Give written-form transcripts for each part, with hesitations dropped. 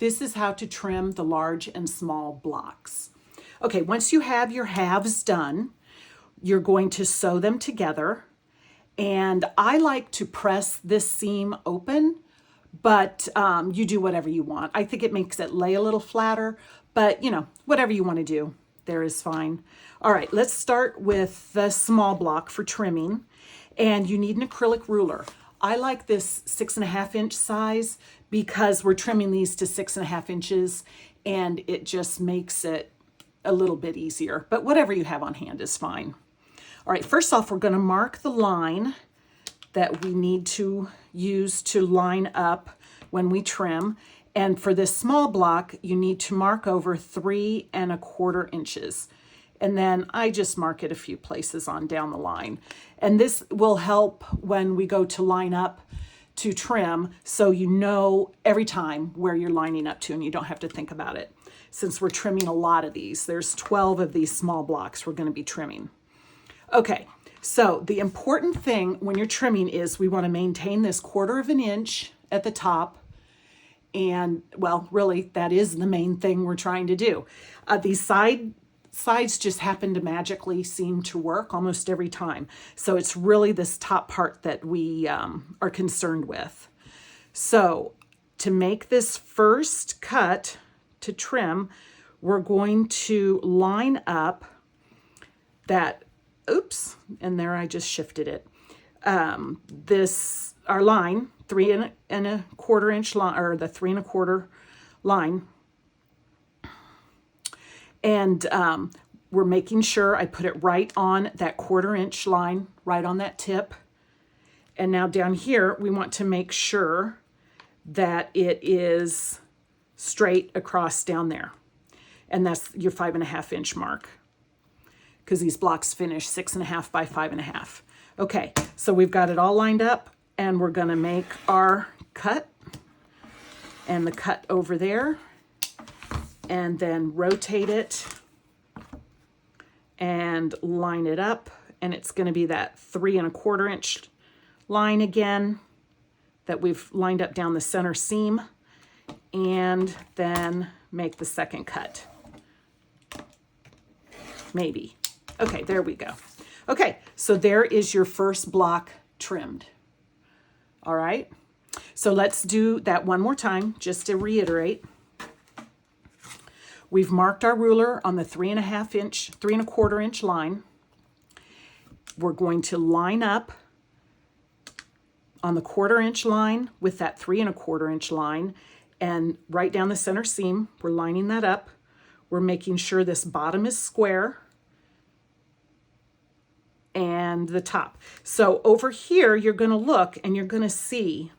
This is how to trim the large and small blocks. Okay, once you have your halves done, you're going to sew them together. And I like to press this seam open, but you do whatever you want. I think it makes it lay a little flatter, but you know, whatever you want to do, there is fine. All right, let's start with the small block for trimming. And you need an acrylic ruler. I like this 6.5 inch size because we're trimming these to 6.5 inches and it just makes it a little bit easier, but whatever you have on hand is fine. All right, first off, we're going to mark the line that we need to use to line up when we trim. And for this small block, you need to mark over 3¼ inches. And then I just mark it a few places on down the line. And this will help when we go to line up to trim, so you know every time where you're lining up to and you don't have to think about it. Since we're trimming a lot of these, there's 12 of these small blocks we're going to be trimming. Okay, so the important thing when you're trimming is we want to maintain this 1/4 inch at the top. And well, really, that is the main thing we're trying to do. These sides just happen to magically seem to work almost every time. So it's really this top part that we are concerned with. So to make this first cut to trim, we're going to line up that, oops, and there I just shifted it. Our line, 3¼ inch line, or the 3¼ line. And we're making sure I put it right on that 1/4 inch line, right on that tip. And now down here, we want to make sure that it is straight across down there. And that's your 5½ inch mark, because these blocks finish 6.5 by 5.5. Okay, so we've got it all lined up, and we're gonna make our cut and the cut over there, and then rotate it and line it up. And it's gonna be that 3¼ inch line again that we've lined up down the center seam, and then make the second cut. Maybe. Okay, there we go. Okay, so there is your first block trimmed. All right, so let's do that one more time just to reiterate. We've marked our ruler on the 3¼ inch line. We're going to line up on the 1/4 inch line with that 3¼ inch line, and right down the center seam, we're lining that up. We're making sure this bottom is square and the top. So over here, you're going to look and you're going to see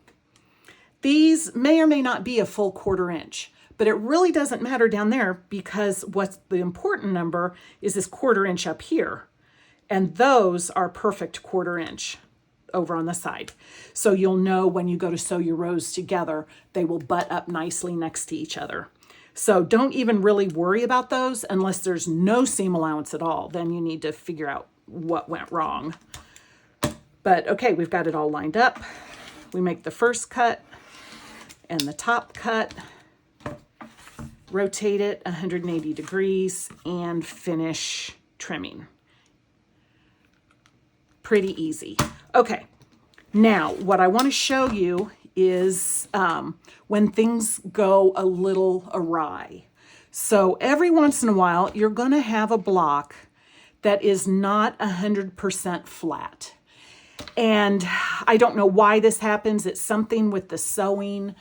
these may or may not be a full 1/4 inch, but it really doesn't matter down there, because what's the important number is this 1/4 inch up here. And those are perfect 1/4 inch over on the side. So you'll know when you go to sew your rows together, they will butt up nicely next to each other. So don't even really worry about those unless there's no seam allowance at all. Then you need to figure out what went wrong. But okay, we've got it all lined up. We make the first cut and the top cut, rotate it 180 degrees, and finish trimming. Pretty easy. Okay, now what I want to show you is when things go a little awry. So every once in a while, you're going to have a block that is not 100% flat. And I don't know why this happens. It's something with the sewing.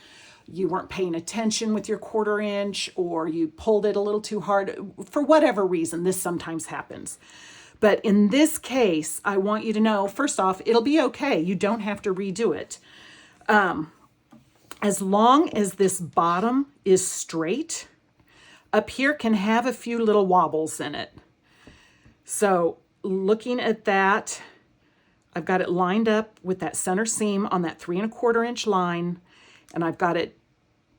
You weren't paying attention with your 1/4 inch, or you pulled it a little too hard. For whatever reason, this sometimes happens. But in this case, I want you to know, first off, it'll be okay. You don't have to redo it. As long as this bottom is straight, up here can have a few little wobbles in it. So looking at that, I've got it lined up with that center seam on that 3¼ inch line, and I've got it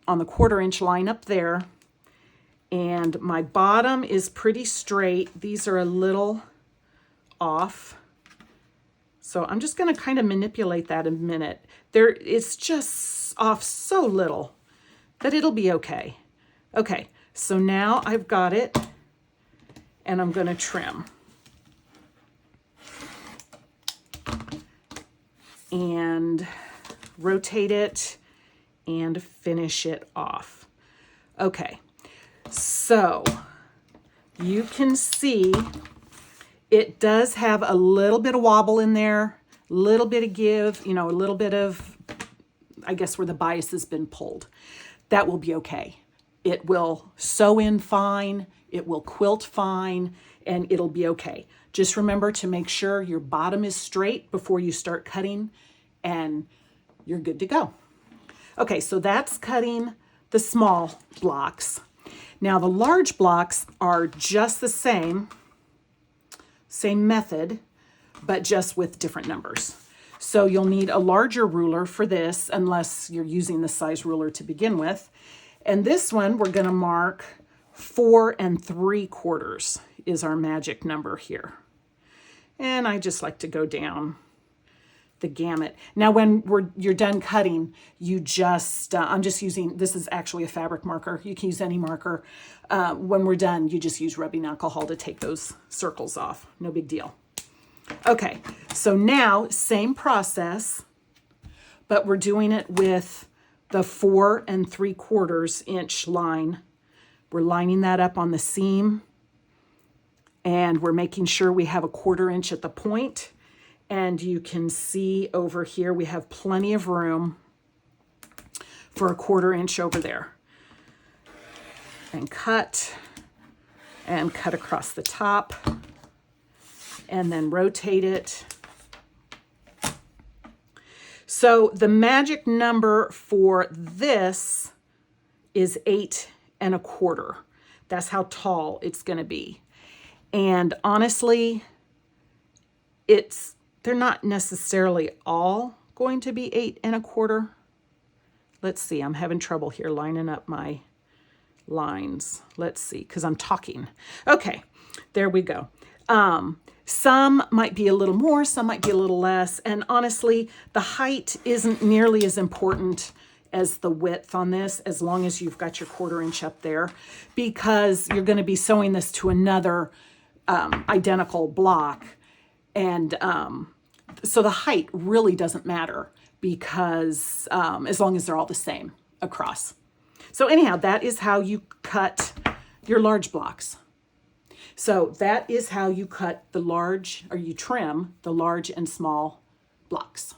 on the 1/4 inch line up there. And my bottom is pretty straight. These are a little off. So I'm just going to kind of manipulate that a minute. It's just off so little but it'll be okay. Okay, so now I've got it, and I'm going to trim. And rotate it and finish it off. Okay, so you can see it does have a little bit of wobble in there, a little bit of give, you know, a little bit of, I guess, where the bias has been pulled. That will be okay. It will sew in fine, it will quilt fine, and it'll be okay. Just remember to make sure your bottom is straight before you start cutting, and you're good to go. Okay, so that's cutting the small blocks. Now the large blocks are just the same method, but just with different numbers. So you'll need a larger ruler for this, unless you're using the size ruler to begin with. And this one, we're gonna mark 4 3/4 is our magic number here. And I just like to go down the gamut. Now when you're done cutting, you just, I'm just using, this is actually a fabric marker. You can use any marker. When we're done, you just use rubbing alcohol to take those circles off. No big deal. Okay, so now same process, but we're doing it with the 4 3/4 inch line. We're lining that up on the seam, and we're making sure we have a 1/4 inch at the point. And you can see over here, we have plenty of room for a 1/4 inch over there. And cut across the top, and then rotate it. So the magic number for this is 8 1/4. That's how tall it's going to be. And honestly, they're not necessarily all going to be 8 1/4. Let's see, I'm having trouble here lining up my lines. Let's see, because I'm talking. Okay, there we go. Some might be a little more, some might be a little less. And honestly, the height isn't nearly as important as the width on this, as long as you've got your 1/4 inch up there, because you're going to be sewing this to another identical block. And so the height really doesn't matter, because as long as they're all the same across. So anyhow, that is how you cut your large blocks. So that is how you cut the large, or you trim the large and small blocks.